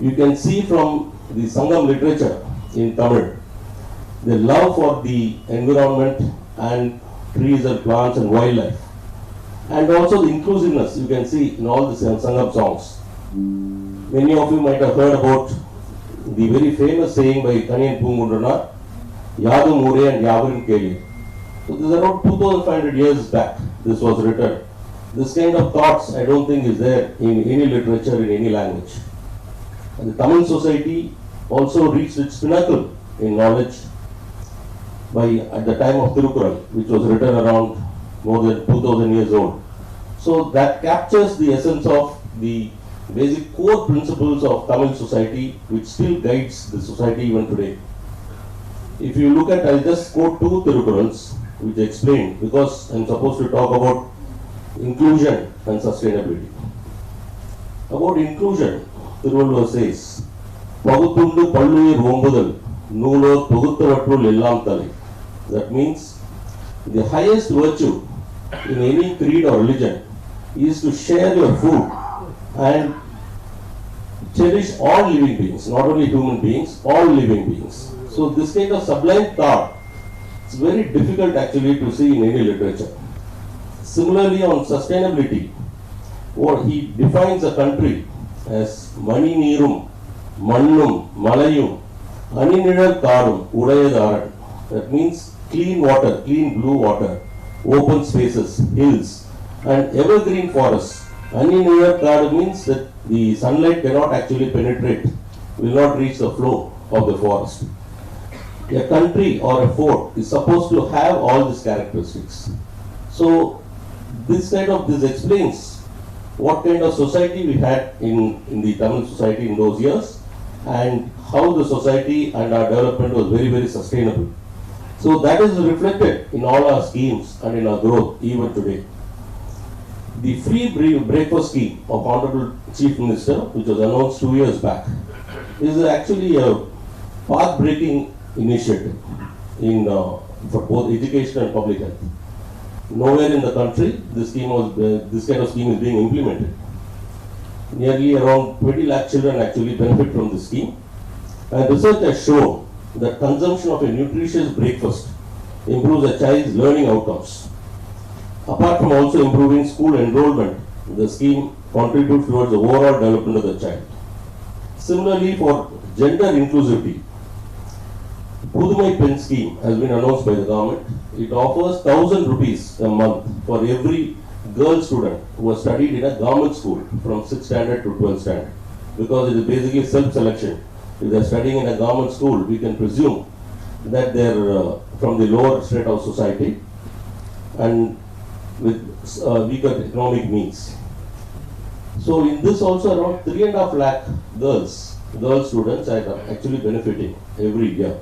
You can see from the Sangam literature in Tamil, the love for the environment and trees and plants and wildlife. And also the inclusiveness you can see in all the Sangam songs. Many of you might have heard about the very famous saying by Kaniyan Pungundranar, Yadum Ure and Yavurim Keli. So this is around 2500 years back this was written. This kind of thoughts I don't think is there in any literature in any language. And the Tamil society also reached its pinnacle in knowledge at the time of Tirukkural, which was written around more than 2000 years old. So that captures the essence of the basic core principles of Tamil society, which still guides the society even today. If you look at, I'll just quote two Tirukkurals which explain, because I'm supposed to talk about inclusion and sustainability. About inclusion, Tiruvallur says, Pagutundu Palluyir Ombudal, Nulo Tuguthavattul Ellam Thalai. That means the highest virtue in any creed or religion is to share your food and cherish all living beings, not only human beings, all living beings. So this kind of sublime thought, it's very difficult actually to see in any literature. Similarly on sustainability, what he defines a country as Mani Neerum, Mannum, Malayum, Aninidal Karum, Udayadaran. That means clean water, clean blue water, open spaces, hills, and evergreen forests. Aninidal Karum means that the sunlight cannot actually penetrate, will not reach the flow of the forest. A country or a fort is supposed to have all these characteristics. So this explains what kind of society we had in the Tamil society in those years, and how the society and our development was very, very sustainable. So that is reflected in all our schemes and in our growth even today. The free breakfast scheme of Honorable Chief Minister, which was announced 2 years back, is actually a path-breaking initiative for both education and public health. Nowhere in the country this kind of scheme is being implemented. Nearly around 20 lakh children actually benefit from this scheme, and research has shown that consumption of a nutritious breakfast improves a child's learning outcomes. Apart from also improving school enrollment, the scheme contributes towards the overall development of the child. Similarly, for gender inclusivity, Pudumai Pen scheme has been announced by the government. It offers 1000 rupees a month for every girl student who has studied in a government school from 6th standard to 12th standard, because it is basically self-selection. If they are studying in a government school, we can presume that they are from the lower strata of society and with weaker economic needs. So in this also around 3.5 lakh girl students are actually benefiting every year.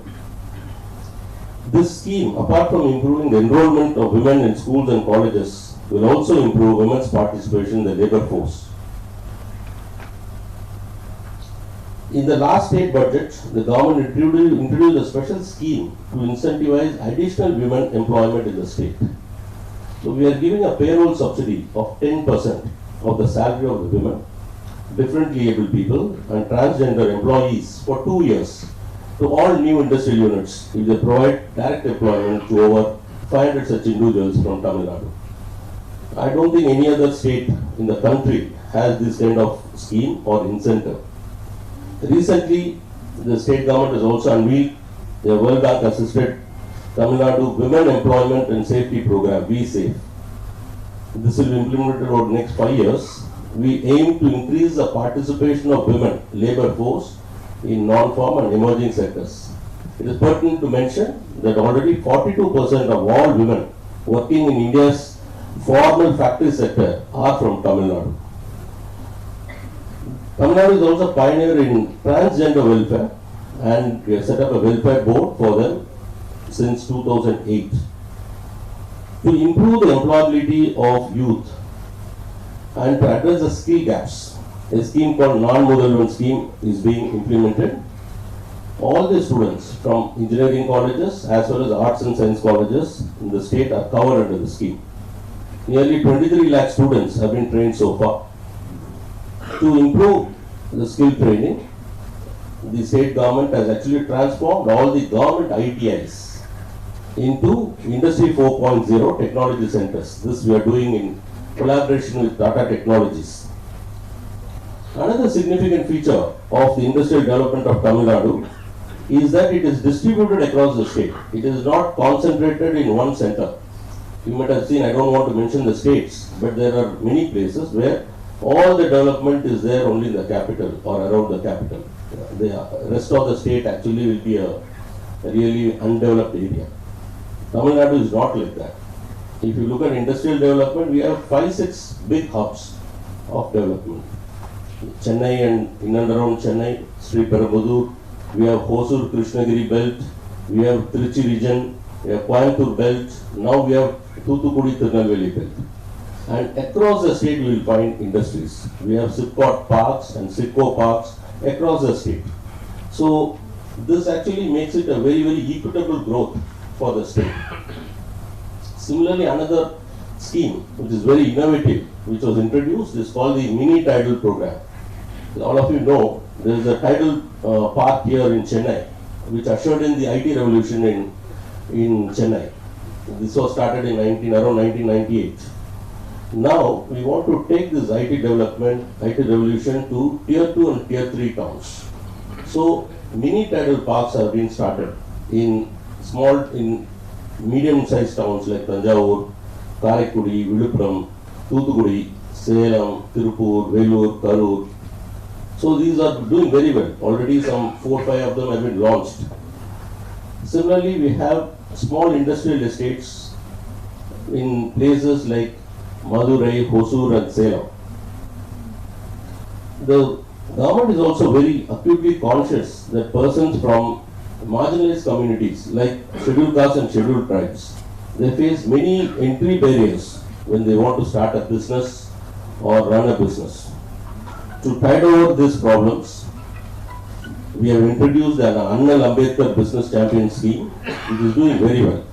This scheme, apart from improving the enrollment of women in schools and colleges, will also improve women's participation in the labour force. In the last state budget, the government introduced a special scheme to incentivize additional women employment in the state. So we are giving a payroll subsidy of 10% of the salary of the women, differently abled people and transgender employees for 2 years to all new industrial units if they provide direct employment to over 500 such individuals from Tamil Nadu. I don't think any other state in the country has this kind of scheme or incentive. Recently, the state government has also unveiled a World Bank assisted Tamil Nadu Women Employment and Safety Program, VSAFE. This will be implemented over the next 5 years. We aim to increase the participation of women labour force in non-farm and emerging sectors. It is pertinent to mention that already 42% of all women working in India's formal factory sector are from Tamil Nadu. Tamil Nadu is also a pioneer in transgender welfare, and we have set up a welfare board for them since 2008. To improve the employability of youth and to address the skill gaps, a scheme called Non-Mudalvan scheme is being implemented. All the students from engineering colleges as well as arts and science colleges in the state are covered under the scheme. Nearly 23 lakh students have been trained so far. To improve the skill training, the state government has actually transformed all the government ITIs into Industry 4.0 technology centers. This we are doing in collaboration with Tata Technologies. Another significant feature of the industrial development of Tamil Nadu is that it is distributed across the state. It is not concentrated in one center. You might have seen, I don't want to mention the states, but there are many places where all the development is there only in the capital or around the capital. The rest of the state actually will be a really undeveloped area. Tamil Nadu is not like that. If you look at industrial development, we have 5-6 big hubs of development. Chennai and in and around Chennai, Sri Perambudur, we have Hosur Krishnagiri belt, we have Trichy region, we have Coimbatore belt, now we have Thoothukudi Tirunelveli belt. And across the state you will find industries. We have Sipcot parks and Sitco parks across the state. So this actually makes it a very, very equitable growth for the state. Similarly, another scheme which is very innovative, which was introduced, is called the mini tidal program. All of you know there is a tidal park here in Chennai, which ushered in the IT revolution in Chennai. This was started in around 1998. Now we want to take this IT revolution to tier 2 and tier 3 towns. So mini tidal parks have been started in medium-sized towns like Tanjavur, Karaikudi, Viluppuram, Thoothukudi, Salem, Tirupur, Vellore, Karur. So these are doing very well. Already some 4 or 5 of them have been launched. Similarly, we have small industrial estates in places like Madurai, Hosur and Salem. The government is also very acutely conscious that persons from marginalized communities like scheduled castes and scheduled tribes, they face many entry barriers when they want to start a business or run a business. To tide over these problems, we have introduced an Annal Ambedkar Business Champion Scheme, which is doing very well.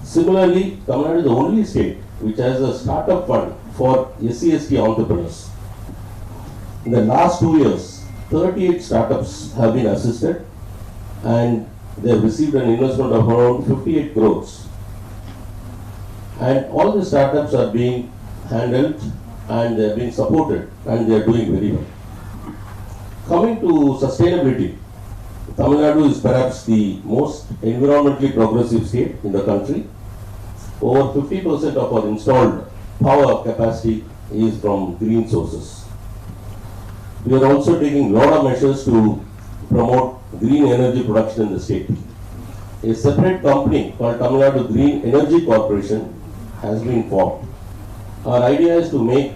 Similarly, Tamil Nadu is the only state which has a startup fund for SC/ST entrepreneurs. In the last 2 years, 38 startups have been assisted and they have received an investment of around 58 crores. And all the startups are being handled and they are being supported and they are doing very well. Coming to sustainability, Tamil Nadu is perhaps the most environmentally progressive state in the country. Over 50% of our installed power capacity is from green sources. We are also taking a lot of measures to promote green energy production in the state. A separate company called Tamil Nadu Green Energy Corporation has been formed. Our idea is to make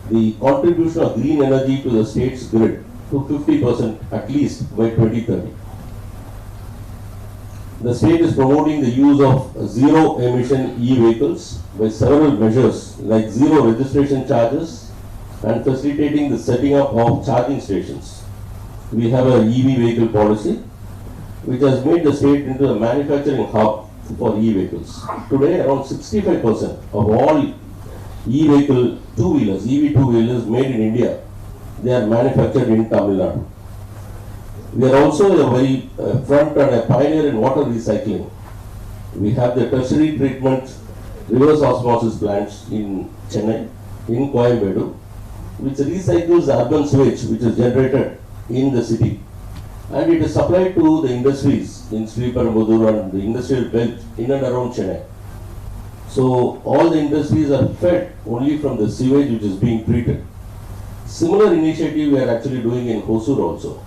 the contribution of green energy to the state's grid to 50% at least by 2030. The state is promoting the use of zero emission e-vehicles by several measures like zero registration charges and facilitating the setting up of charging stations. We have a EV vehicle policy which has made the state into a manufacturing hub for e-vehicles. Today around 65% of all e-vehicle two-wheelers, EV two-wheelers made in India, they are manufactured in Tamil Nadu. We are also a very front and a pioneer in water recycling. We have the tertiary treatment reverse osmosis plants in Chennai, in Coimbatore, which recycles the urban sewage which is generated in the city. And it is supplied to the industries in Sri Perambudur and the industrial belt in and around Chennai. So all the industries are fed only from the sewage which is being treated. Similar initiative we are actually doing in Hosur also.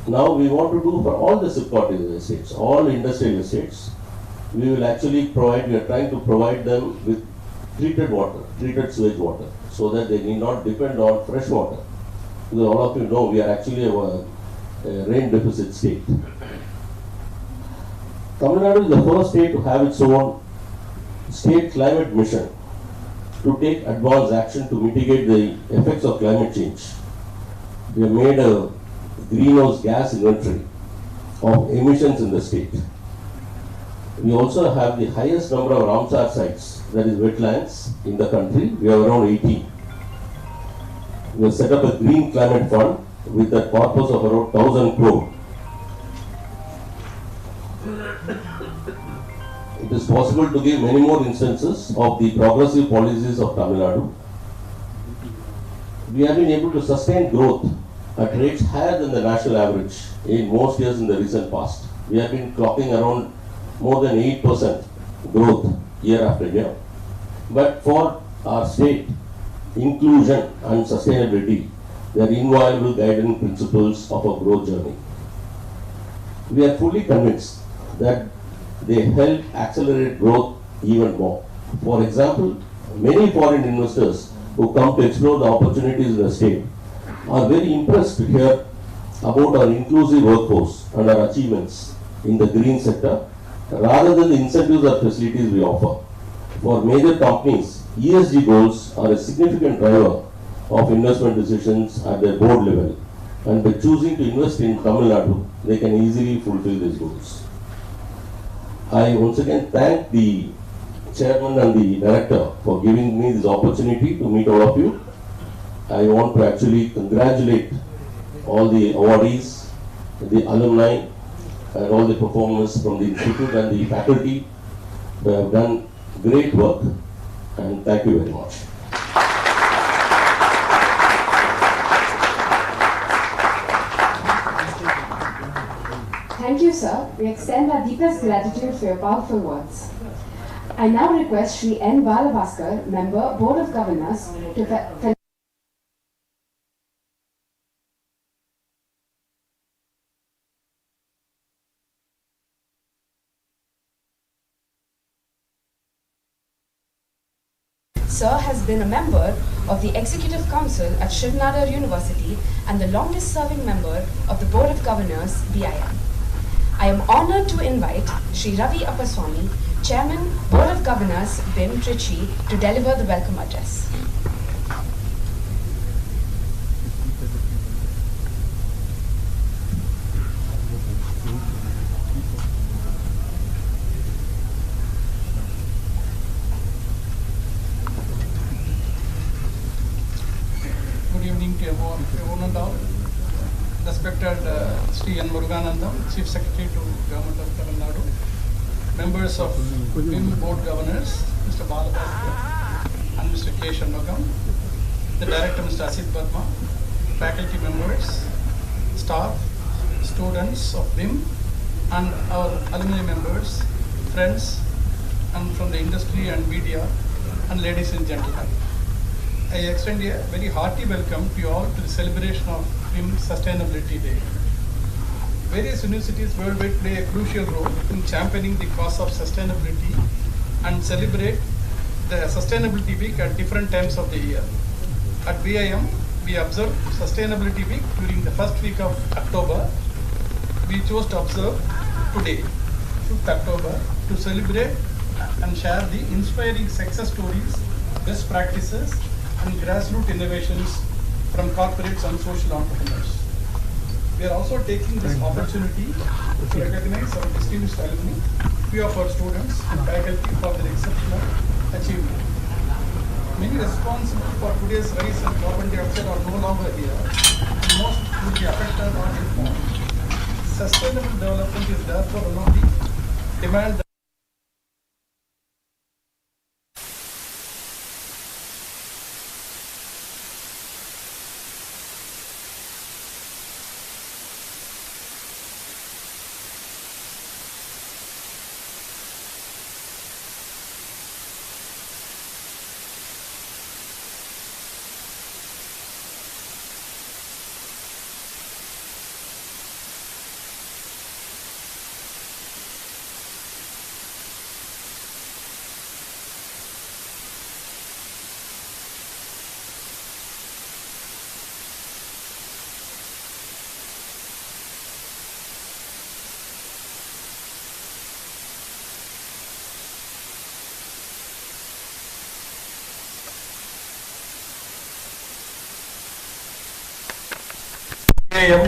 Now we want to do for all the Sipcot estates, all industrial estates, we will actually provide, we are trying to provide them with treated water, treated sewage water, so that they need not depend on fresh water. Because all of you know we are actually a rain deficit state. Tamil Nadu is the first state to have its own state climate mission to take advanced action to mitigate the effects of climate change. We have made a greenhouse gas inventory of emissions in the state. We also have the highest number of Ramsar sites, that is wetlands, in the country. We have around 80. We have set up a green climate fund with a corpus of around 1,000 crore. It is possible to give many more instances of the progressive policies of Tamil Nadu. We have been able to sustain growth at rates higher than the national average in most years in the recent past. We have been clocking around more than 8% growth year after year. But for our state, inclusion and sustainability, they are inviolable guiding principles of our growth journey. We are fully convinced that they help accelerate growth even more. For example, many foreign investors who come to explore the opportunities in the state are very impressed to hear about our inclusive workforce and our achievements in the green sector rather than the incentives or facilities we offer. For major companies, ESG goals are a significant driver of investment decisions at their board level, and by choosing to invest in Tamil Nadu, they can easily fulfill these goals. I once again thank the chairman and the director for giving me this opportunity to meet all of you. I want to actually congratulate all the awardees, the alumni, and all the performers from the institute and the faculty who have done great work, and thank you very much. Thank you, sir. We extend our deepest gratitude for your powerful words. I now request Shri N. Balabhaskar, Member, Board of Governors, to Sir has been a member of the Executive Council at Shiv Nadar University and the longest serving member of the Board of Governors, BIM. I am honored to invite Shri Ravi Appaswamy, Chairman, Board of Governors, BIM, Trichy, to deliver the welcome address. Good evening to everyone and all. Respected Sri N. Muruganandam, Chief Secretary to Government of Tamil Nadu, members of BIM Board Governors, Mr. Balabhaskar and Mr. K. Shanmugam, the Director Mr. Asit Verma, faculty members, staff, students of BIM, and our alumni members, friends, and from the industry and media, and ladies and gentlemen. I extend a very hearty welcome to you all to the celebration of BIM Sustainability Day. Various universities worldwide play a crucial role in championing the cause of sustainability and celebrate the Sustainability Week at different times of the year. At BIM, we observe Sustainability Week during the first week of October. We chose to observe today, 5th October, to celebrate and share the inspiring success stories, best practices, and grassroots innovations from corporates and social entrepreneurs. We are also taking this opportunity to recognize our distinguished alumni, few of our students and faculty for their exceptional achievement. Many responsible for today's rise in carbon dioxide are no longer here, and most will be affected or informed. Sustainable development is therefore one of the demand.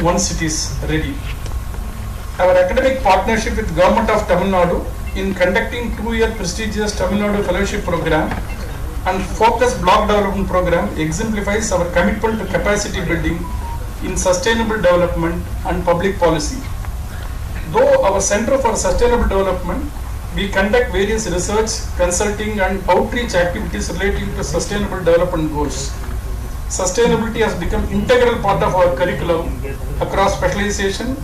Once it is ready. Our academic partnership with Government of Tamil Nadu in conducting 2-year prestigious Tamil Nadu Fellowship Program and focused block development program exemplifies our commitment to capacity building in sustainable development and public policy. Though our Center for Sustainable Development, we conduct various research, consulting and outreach activities relating to sustainable development goals. Sustainability has become integral part of our curriculum across specialization,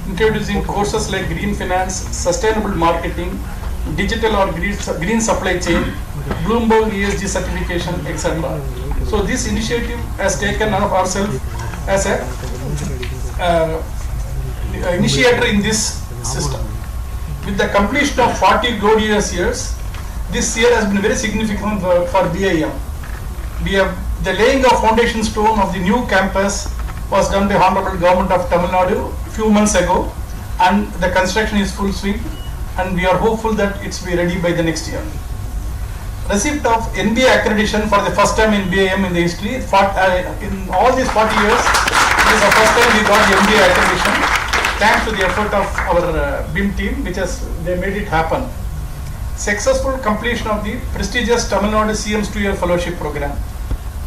introducing courses like green finance, sustainable marketing, digital or green supply chain, Bloomberg ESG certification, etc. So this initiative has taken on ourselves as a initiator in this system. With the completion of 40 glorious years, this year has been very significant for BIM. The laying of foundation stone of the new campus was done by Honorable Government of Tamil Nadu a few months ago, and the construction is full swing, and we are hopeful that it's be ready by the next year. Receipt of NBA accreditation for the first time in BIM in the history. In all these 40 years, this is the first time we got the NBA accreditation, thanks to the effort of our BIM team, they made it happen. Successful completion of the prestigious Tamil Nadu CM's 2-year fellowship program.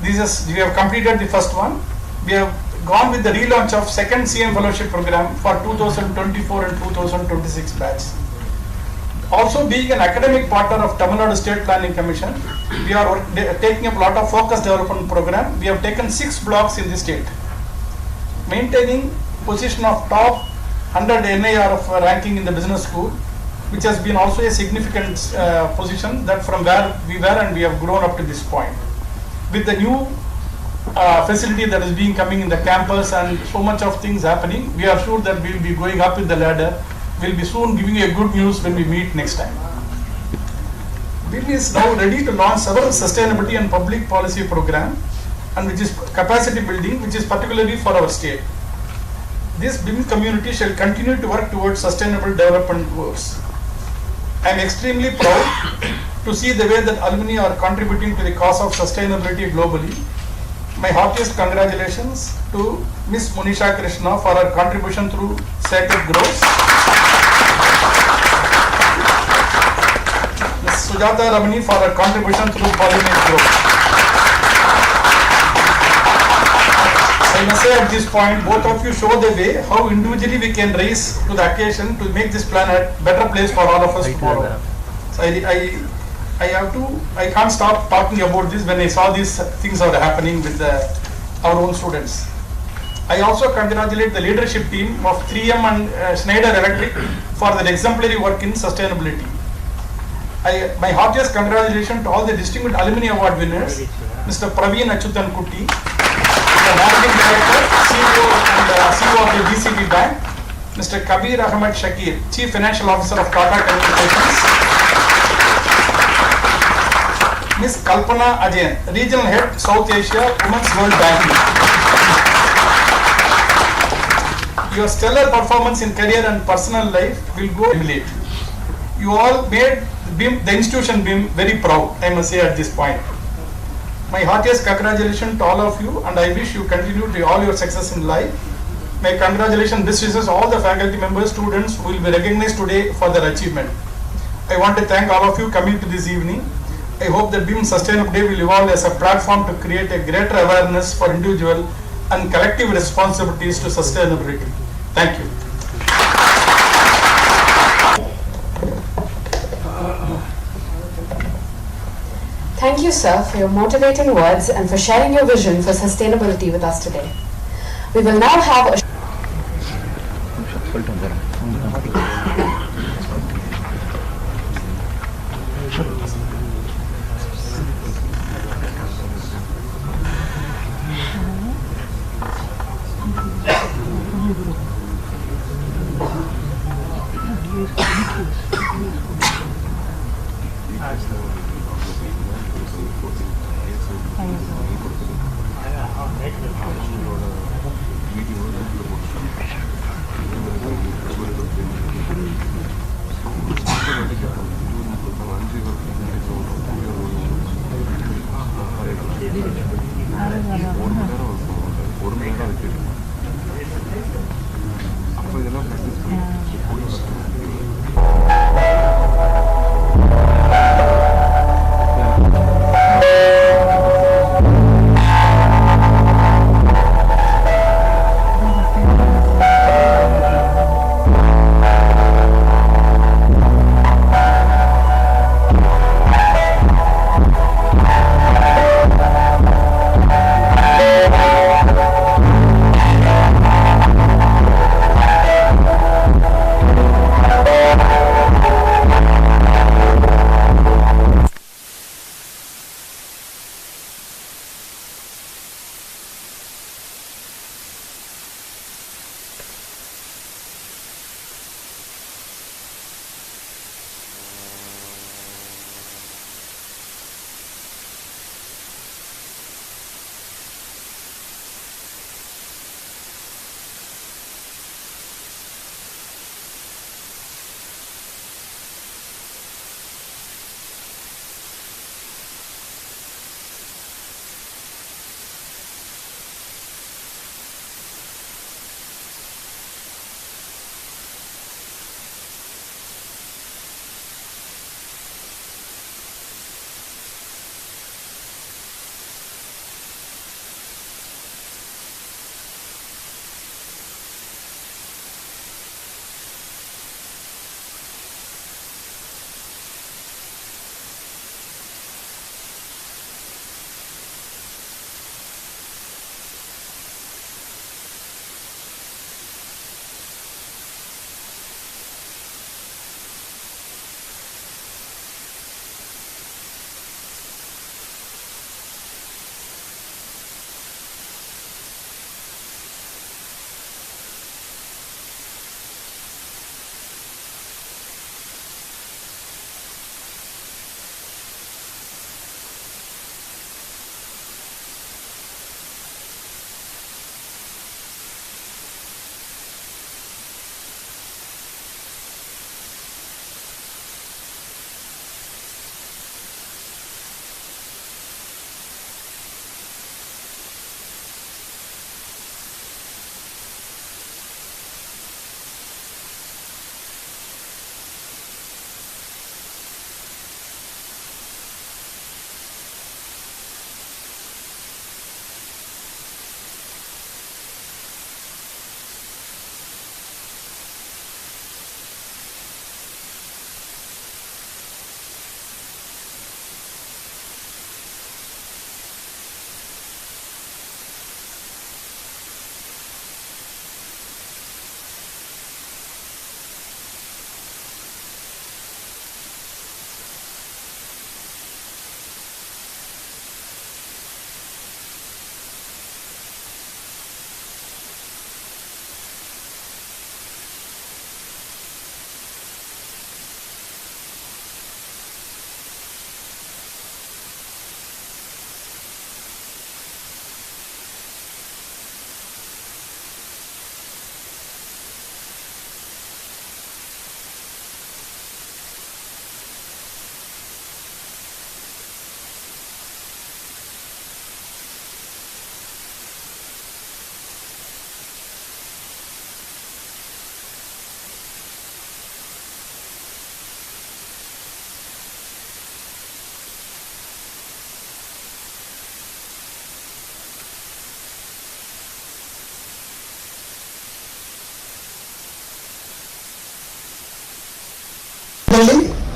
We have completed the first one. We have gone with the relaunch of second CM fellowship program for 2024 and 2026 batch. Also, being an academic partner of Tamil Nadu State Planning Commission, we are taking up a lot of focused development program. We have taken 6 blocks in the state. Maintaining position of top 100 NIRF ranking in the business school, which has been also a significant position that from where we were and we have grown up to this point. With the new facility that is being coming in the campus and so much of things happening, we are sure that we will be going up in the ladder. We'll be soon giving you a good news when we meet next time. BIM is now ready to launch several sustainability and public policy program, and which is capacity building, which is particularly for our state. This BIM community shall continue to work towards sustainable development goals. I am extremely proud to see the way that alumni are contributing to the cause of sustainability globally. My heartiest congratulations to Ms. Monisha Krishna for her contribution through Sacred Groves, Ms. Sujata Ramani for her contribution through Pollinate Grove. I must say at this point, both of you show the way how individually we can rise to the occasion to make this planet a better place for all of us tomorrow. So I can't stop talking about this when I saw these things are happening with our own students. I also congratulate the leadership team of 3M and Schneider Electric for their exemplary work in sustainability. My heartiest congratulations to all the distinguished alumni award winners, Mr. Praveen Achyutan Kutti, the Managing Director, CEO and CEO of the DCB Bank, Mr. Kabir Ahmed Shakir, Chief Financial Officer of Tata Communications, Ms. Kalpana Ajayan, Regional Head, South Asia, Women's World Banking. Your stellar performance in career and personal life will go emulate. You all made the institution BIM very proud, I must say at this point. My heartiest congratulations to all of you, and I wish you continue to all your success in life. My congratulations, best wishes all the faculty members, students who will be recognized today for their achievement. I want to thank all of you coming to this evening. I hope that BIM Sustainability will evolve as a platform to create a greater awareness for individual and collective responsibilities to sustainability. Thank you. Thank you, sir, for your motivating words and for sharing your vision for sustainability with us today. We will now have a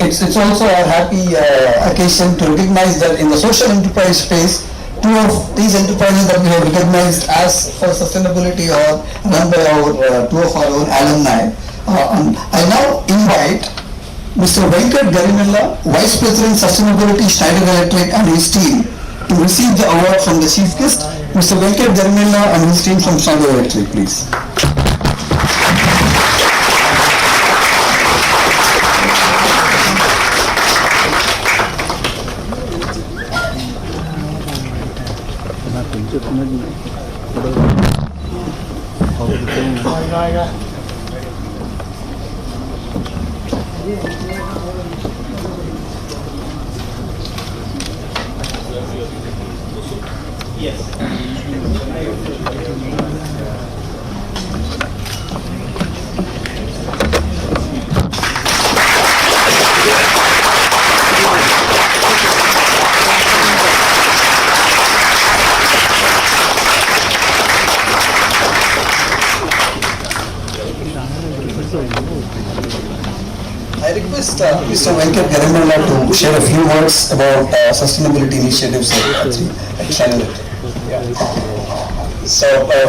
it's also a happy occasion to recognize that in the social enterprise space, two of these enterprises that we have recognized as for sustainability are run by our two of our own alumni. I now invite Mr. Venkat Garimella, Vice President Sustainability, Schneider Electric, and his team to receive the award from the chief guest, Mr. Venkat Garimella and his team from Schneider Electric, please. I request Mr. Venkat Garimella to share a few words about sustainability initiatives at Schneider. So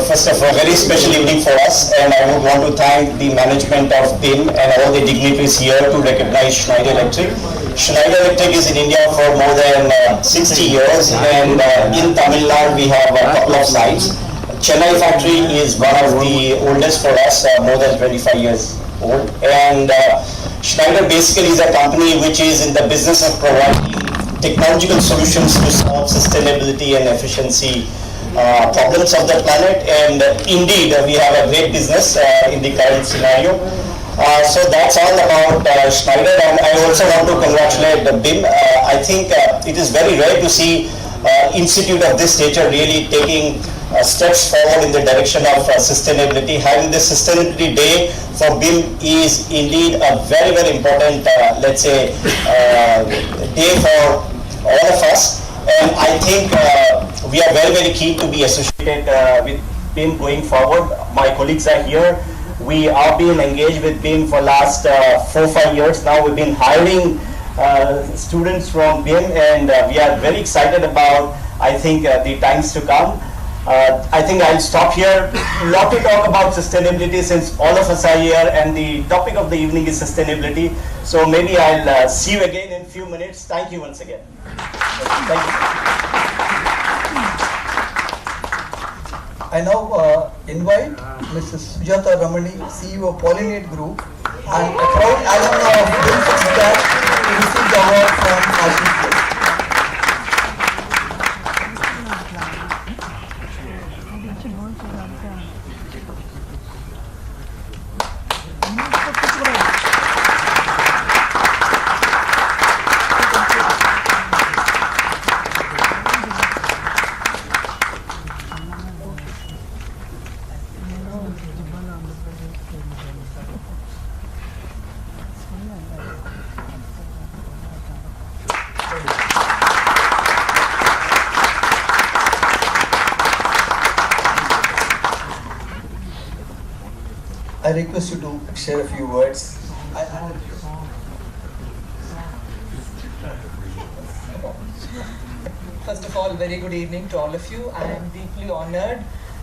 first of all, very special evening for us, and I would want to thank the management of BIM and all the dignitaries here to recognize Schneider Electric. Schneider Electric is in India for more than 60 years, and in Tamil Nadu we have a couple of sites. Chennai factory is one of the oldest for us, more than 25 years old, and Schneider basically is a company which is in the business of providing technological solutions to solve sustainability and efficiency problems of the planet, and indeed we have a great business in the current scenario. So that's all about Schneider, and I also want to congratulate the BIM. I think it is very rare to see institute of this nature really taking steps forward in the direction of sustainability. Having this sustainability day for BIM is indeed a very, very important, let's say, day for all of us. And I think we are very, very keen to be associated with BIM going forward. My colleagues are here. We have been engaged with BIM for last 4-5 years now. We've been hiring students from BIM, and we are very excited about, I think, the times to come. I think I'll stop here. A lot to talk about sustainability since all of us are here, and the topic of the evening is sustainability. So maybe I'll see you again in a few minutes. Thank you once again. Thank you. I now invite Mrs. Sujata Ramani, CEO of Pollinate Group, and a proud alumna of BIM to receive the award from Ashish. I request you to share a few words. First of all, very good evening to all of you. I am deeply honored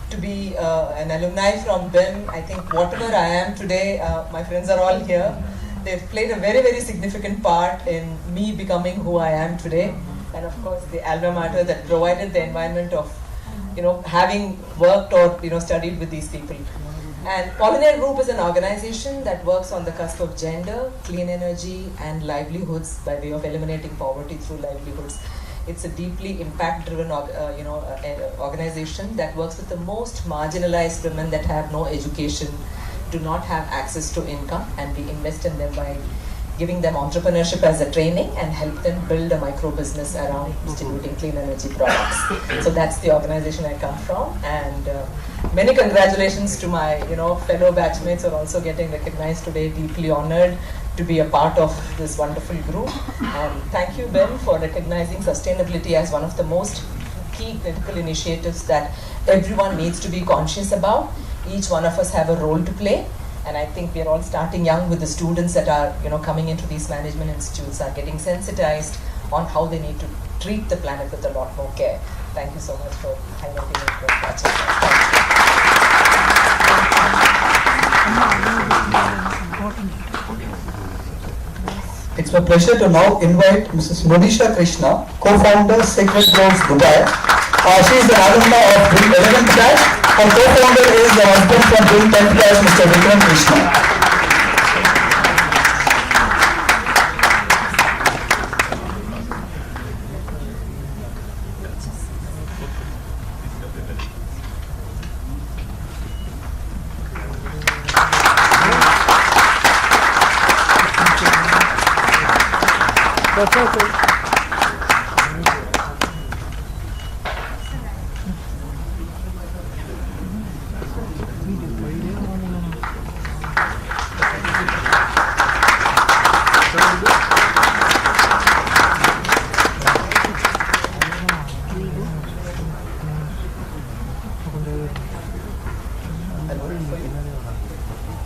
to be an alumni from BIM. I think whatever I am today, my friends are all here. They've played a very, very significant part in me becoming who I am today. And of course, the alma mater that provided the environment of, having worked or, studied with these people. And Pollinate Group is an organization that works on the cusp of gender, clean energy, and livelihoods by way of eliminating poverty through livelihoods. It's a deeply impact-driven, organization that works with the most marginalized women that have no education, do not have access to income, and we invest in them by giving them entrepreneurship as a training and help them build a micro business around distributing clean energy products. So that's the organization I come from, and many congratulations to my fellow batchmates who are also getting recognized today. Deeply honored to be a part of this wonderful group, and thank you, Ben, for recognizing sustainability as one of the most key critical initiatives that everyone needs to be conscious about. Each one of us have a role to play, And I think we are all starting young with the students that are, coming into these management institutes are getting sensitized on how they need to treat the planet with a lot more care. Thank you so much for highlighting it. It's my pleasure to now invite Mrs. Monisha Krishna, co-founder, Sacred Groves, Dubai. She is the alumna of BIM 11th batch. Her co-founder is the husband from BIM 10th batch, Mr. Vikram Krishna.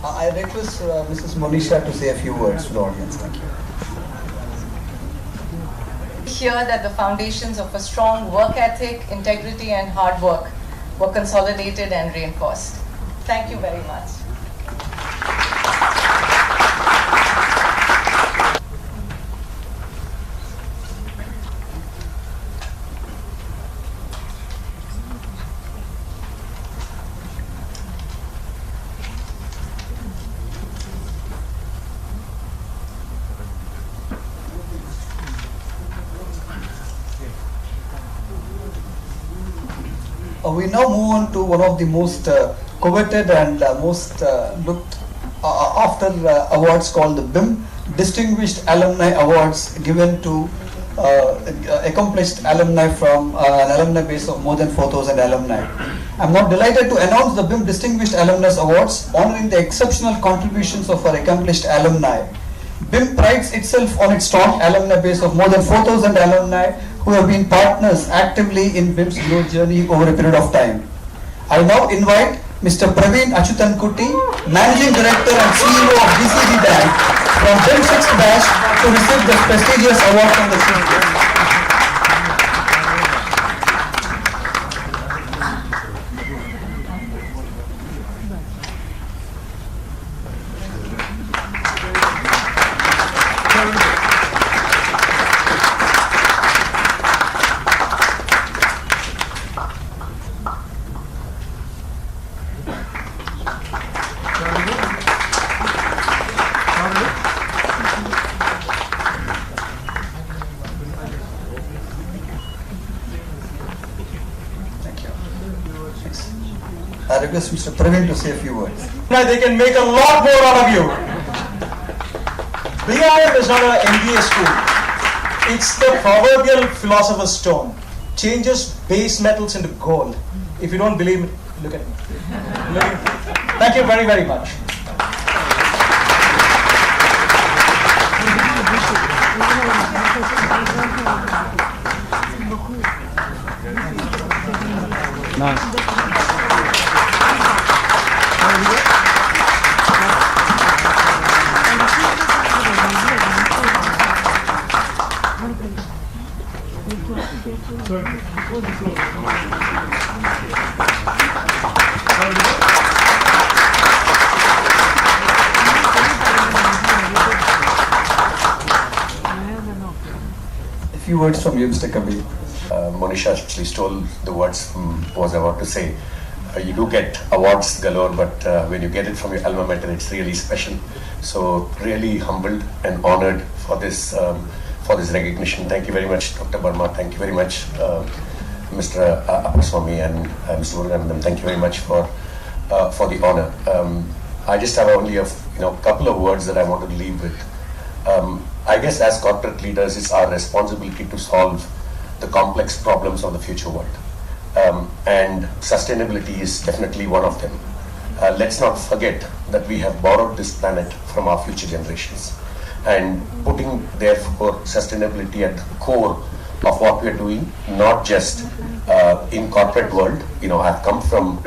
I request Mrs. Monisha to say a few words to the audience. Thank you. Here that the foundations of a strong work ethic, integrity and hard work were consolidated and reinforced. Thank you very much. We now move on to one of the most coveted and most looked after awards called the BIM Distinguished Alumni Awards, given to accomplished alumni from an alumni base of more than 4,000 alumni. I'm now delighted to announce the BIM Distinguished Alumnus Awards, honoring the exceptional contributions of our accomplished alumni. BIM prides itself on its strong alumni base of more than 4,000 alumni who have been partners actively in BIM's growth journey over a period of time. I now invite Mr. Praveen Achuthankutti, Managing Director and CEO of BCD Bank from BIM 6th batch to receive the prestigious award from the senior. I request Mr. Praveen to say a few words. They can make a lot more out of you. BIM is not an MBA school. It's the proverbial philosopher's stone. Changes base metals into gold. If you don't believe me, look at me. Thank you very, very much. A few words from you, Mr. Kabir. Monisha actually stole the words from what I was about to say. You do get awards galore, but when you get it from your alma mater, it's really special. So really humbled and honored for this recognition. Thank you very much, Dr. Burma. Thank you very much, Mr. Appaswamy and Mr. Muruganandam. Thank you very much for the honor. I just have only a couple of words that I want to leave with. I guess as corporate leaders, it's our responsibility to solve the complex problems of the future world. And sustainability is definitely one of them. Let's not forget that we have borrowed this planet from our future generations. And putting therefore sustainability at the core of what we are doing, not just in corporate world. I've come from,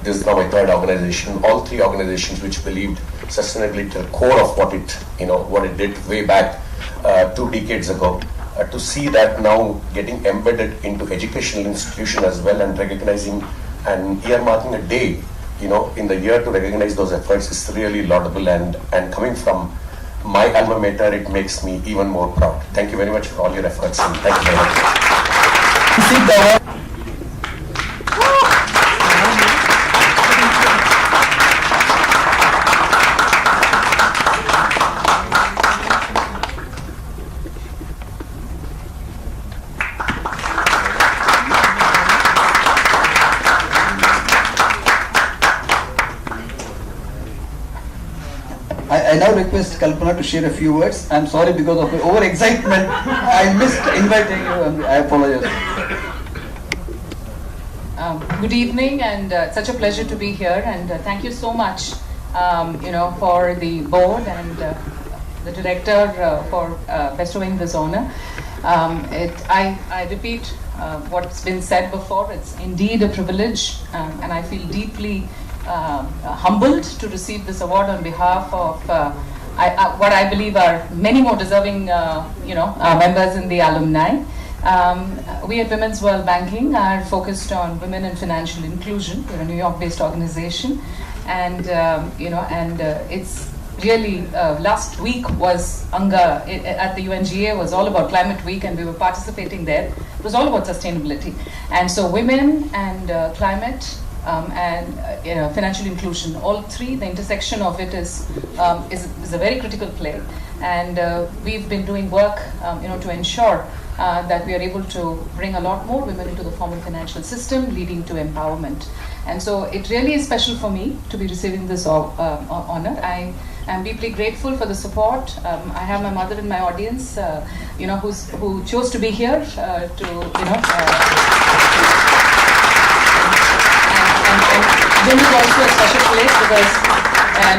this is now my third organization. All three organizations which believed sustainability at the core of what it did way back 2 decades ago. To see that now getting embedded into educational institution as well, and recognizing and earmarking a day, in the year to recognize those efforts is really laudable, and coming from my alma mater, it makes me even more proud. Thank you very much for all your efforts, and thank you very much. I now request Kalpana to share a few words. I'm sorry because of the over-excitement. I missed inviting you and I apologize. Good evening, and it's such a pleasure to be here, and thank you so much for the board and the director for bestowing this honor. I repeat what's been said before. It's indeed a privilege, and I feel deeply humbled to receive this award on behalf of what I believe are many more deserving members in the alumni. We at Women's World Banking are focused on women and financial inclusion. We're a New York-based organization, and it's really last week was Anga at the UNGA was all about Climate Week, and we were participating there. It was all about sustainability, and so women and climate. Financial inclusion, all three, the intersection of it is a very critical play, and we've been doing work to ensure that we are able to bring a lot more women into the formal financial system, leading to empowerment. And so it really is special for me to be receiving this honor. I am deeply grateful for the support. I have my mother in my audience, who chose to be here This is also a special place because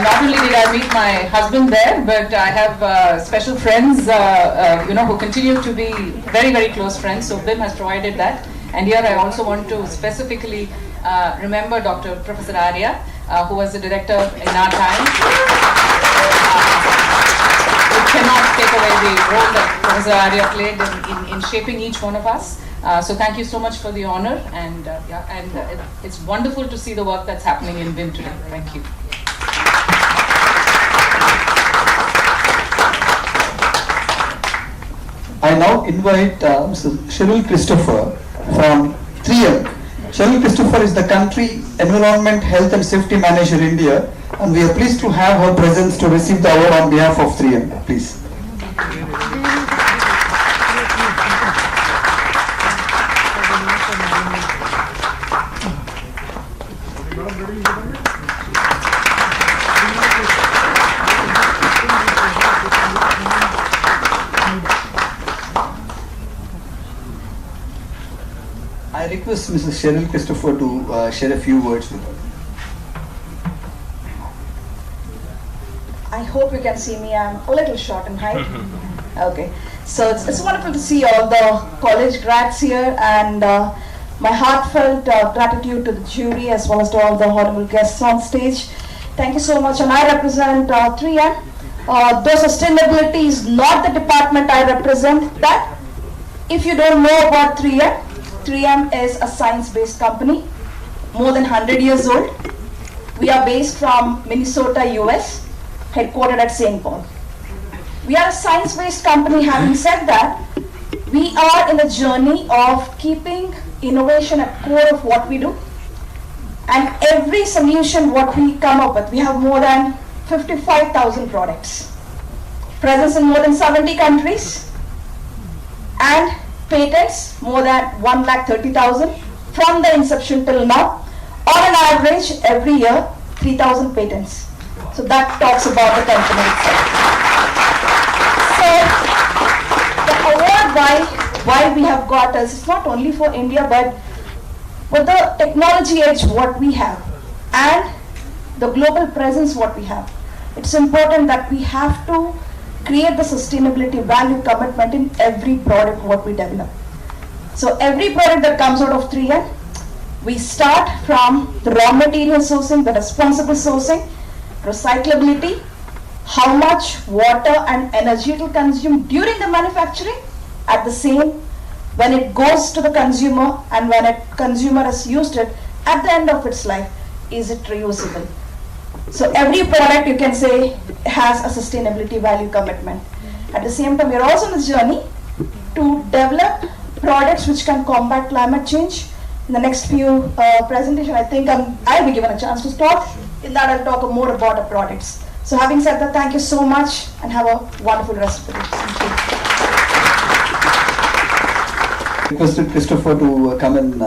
not only did I meet my husband there, but I have special friends, who continue to be very, very close friends. So BIM has provided that. And here I also want to specifically remember Dr. Professor Arya, who was the director in our time. We cannot take away the role that Professor Arya played in shaping each one of us. So thank you so much for the honor, and it's wonderful to see the work that's happening in BIM today. Thank you. I now invite Mr. Cheryl Christopher from 3M. Cheryl Christopher is the Country Environment, Health and Safety Manager India, and we are pleased to have her presence to receive the award on behalf of 3M. Please. I request Mrs. Cheryl Christopher to share a few words with us. I hope you can see me. I'm a little short in height. Okay, so it's wonderful to see all the college grads here, and my heartfelt gratitude to the jury as well as to all the honorable guests on stage. Thank you so much, and I represent 3M. Though sustainability is not the department I represent, that if you don't know about 3M, 3M is a science-based company, more than 100 years old. We are based from Minnesota, US, headquartered at St. Paul. We are a science-based company. Having said that, we are in the journey of keeping innovation at core of what we do. And every solution what we come up with, we have more than 55,000 products, presence in more than 70 countries, and patents more than 130,000 from the inception till now. On an average, every year, 3,000 patents. So that talks about the company itself. So the award why we have got us, it's not only for India, but with the technology edge what we have and the global presence what we have, it's important that we have to create the sustainability value commitment in every product what we develop. So every product that comes out of 3M, We start from the raw material sourcing, the responsible sourcing, recyclability, how much water and energy it will consume during the manufacturing, at the same when it goes to the consumer, and when a consumer has used it at the end of its life, is it reusable? So every product, you can say, has a sustainability value commitment. At the same time, we are also on this journey to develop products which can combat climate change. In the next few presentation, I think I'll be given a chance to talk. In that, I'll talk more about the products. So having said that, thank you so much and have a wonderful rest of the day. Thank you. Requested Christopher to come and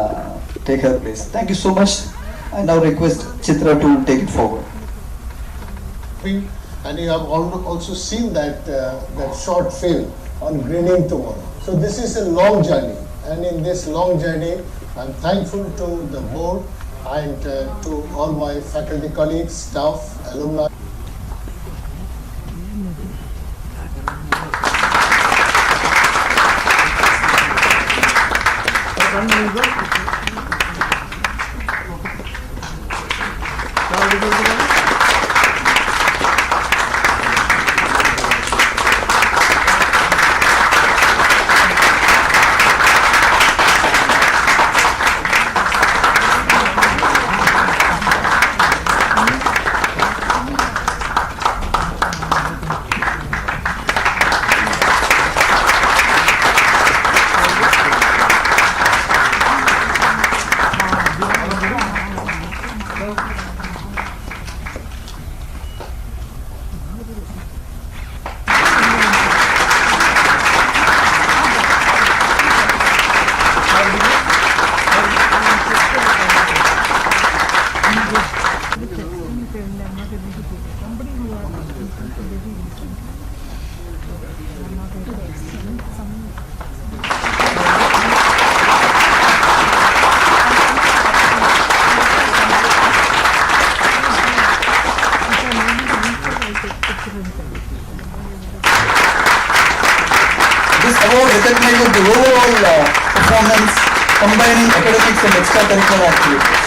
take her place. Thank you so much. I now request Chitra to take it forward. And you have also seen that short film on greening tomorrow. So this is a long journey, and in this long journey, I'm thankful to the board and to all my faculty colleagues, staff, alumni. This award recognizes the overall performance combining academics and extracurricular activities.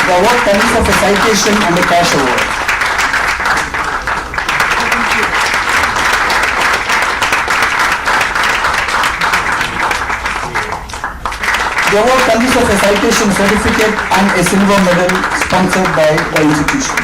The award consists of a citation and a cash award. The award consists of a citation certificate and a silver medal sponsored by the institution.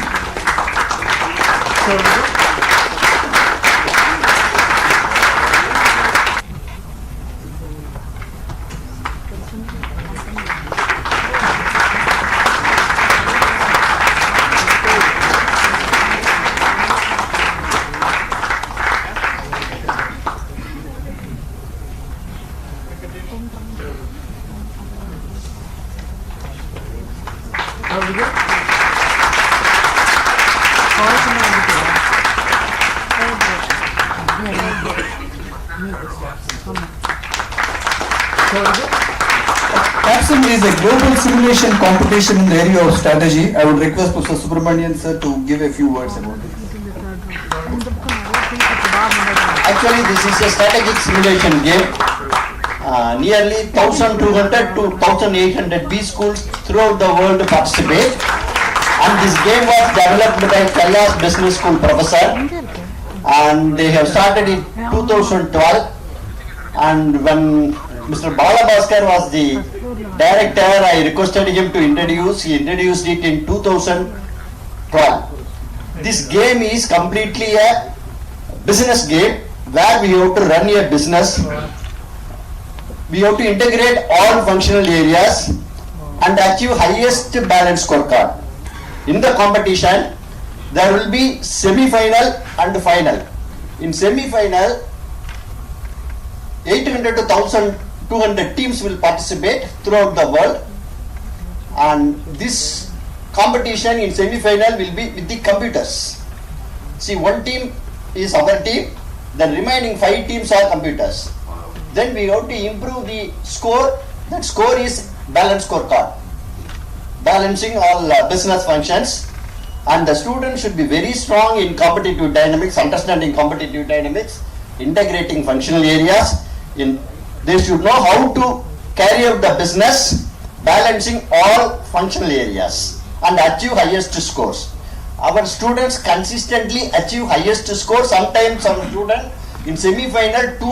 Capsule is a global simulation competition in the area of strategy. I would request Professor Subramanian sir to give a few words about it. Actually, this is a strategic simulation game. Nearly 1,200 to 1,800 B schools throughout the world participate. And this game was developed by Kailas Business School professor. And they have started in 2012. And when Mr. Balabhaskar was the director, I requested him to introduce. He introduced it in 2012. This game is completely a business game where we have to run a business. We have to integrate all functional areas and achieve highest balance scorecard. In the competition, there will be semi-final and final. In semi-final, 800 to 1,200 teams will participate throughout the world, and this competition in semi-final will be with the computers. See, one team is our team, the remaining 5 teams are computers. Then we have to improve the score. That score is balanced scorecard, balancing all business functions. And the students should be very strong in competitive dynamics, understanding competitive dynamics, integrating functional areas. They should know how to carry out the business, balancing all functional areas and achieve highest scores. Our students consistently achieve highest score. Sometimes some student in semi-final 2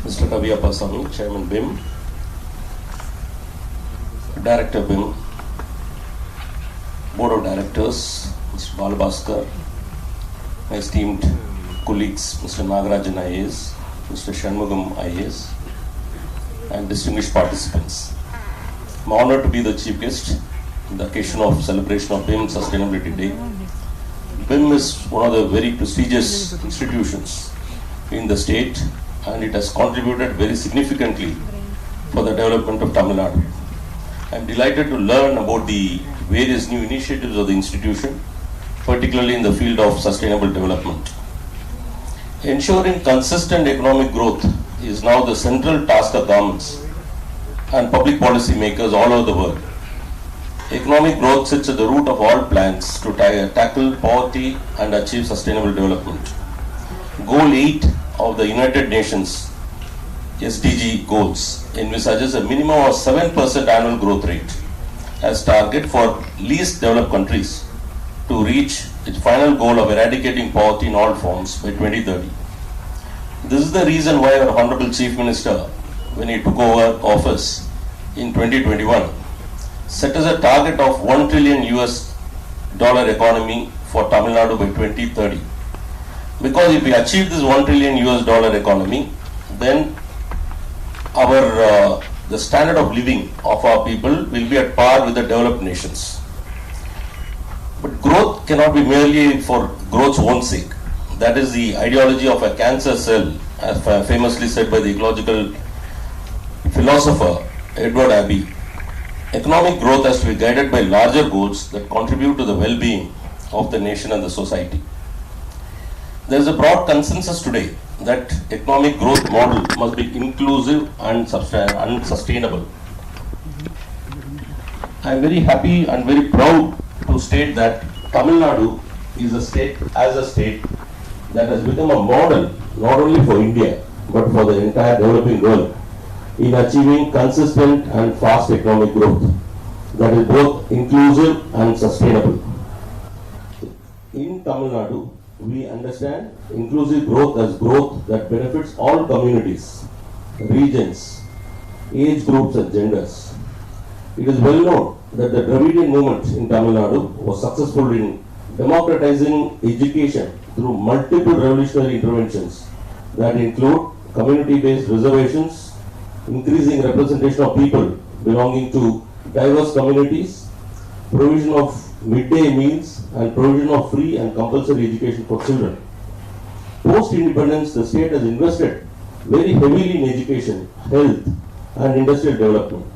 Mr. Kaviyappa Sami, Chairman BIM, Director BIM, Board of Directors, Mr. Balabhaskar, my esteemed colleagues, Mr. Nagarajan IAS, Mr. Shanmugam IAS, and distinguished participants. I'm honored to be the chief guest on the occasion of celebration of BIM Sustainability Day. BIM is one of the very prestigious institutions in the state, and it has contributed very significantly for the development of Tamil Nadu. I am delighted to learn about the various new initiatives of the institution, particularly in the field of sustainable development. Ensuring consistent economic growth is now the central task of governments and public policy makers all over the world. Economic growth sits at the root of all plans to tackle poverty and achieve sustainable development. Goal 8 of the United Nations SDG goals envisages a minimum of 7% annual growth rate as target for least developed countries to reach its final goal of eradicating poverty in all forms by 2030. This is the reason why our Honorable Chief Minister, when he took over office in 2021, set as a target of $1 trillion economy for Tamil Nadu by 2030. Because if we achieve this $1 trillion economy, then the standard of living of our people will be at par with the developed nations. But growth cannot be merely for growth's own sake. That is the ideology of a cancer cell, as famously said by the ecological philosopher Edward Abbey. Economic growth has to be guided by larger goals that contribute to the well-being of the nation and the society. There is a broad consensus today that economic growth model must be inclusive and sustainable. I am very happy and very proud to state that Tamil Nadu is a state that has become a model not only for India but for the entire developing world in achieving consistent and fast economic growth that is both inclusive and sustainable. In Tamil Nadu, we understand inclusive growth as growth that benefits all communities, regions, age groups and genders. It is well known that the Dravidian movement in Tamil Nadu was successful in democratizing education through multiple revolutionary interventions that include community-based reservations, increasing representation of people belonging to diverse communities, provision of midday meals and provision of free and compulsory education for children. Post-independence, the state has invested very heavily in education, health and industrial development,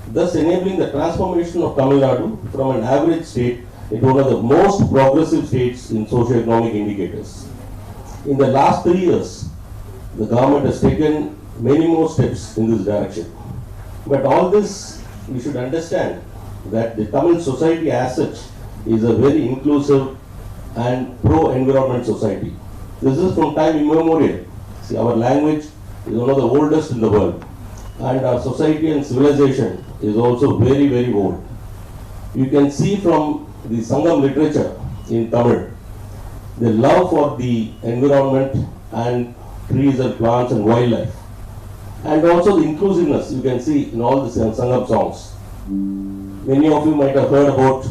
thus enabling the transformation of Tamil Nadu from an average state into one of the most progressive states in socio-economic indicators. In the last 3 years, the government has taken many more steps in this direction. But all this, we should understand that the Tamil society as such is a very inclusive and pro-environment society. This is from time immemorial. See, our language is one of the oldest in the world, and our society and civilization is also very, very old. You can see from the Sangam literature in Tamil, the love for the environment and trees and plants and wildlife And also the inclusiveness you can see in all the Sangam songs. Many of you might have heard about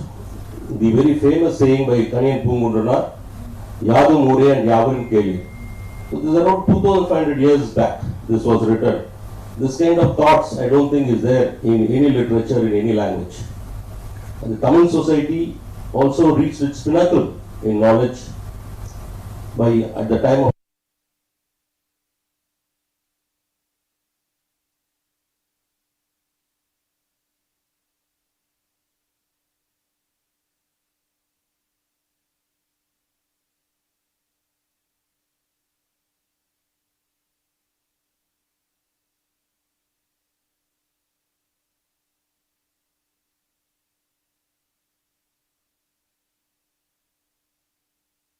the very famous saying by Kaniyan Pungundranar, Yadu Mure and Yavin Keli. So this is around 2500 years back this was written. This kind of thoughts I don't think is there in any literature in any language. And the Tamil society also reached its pinnacle in knowledge by at the time of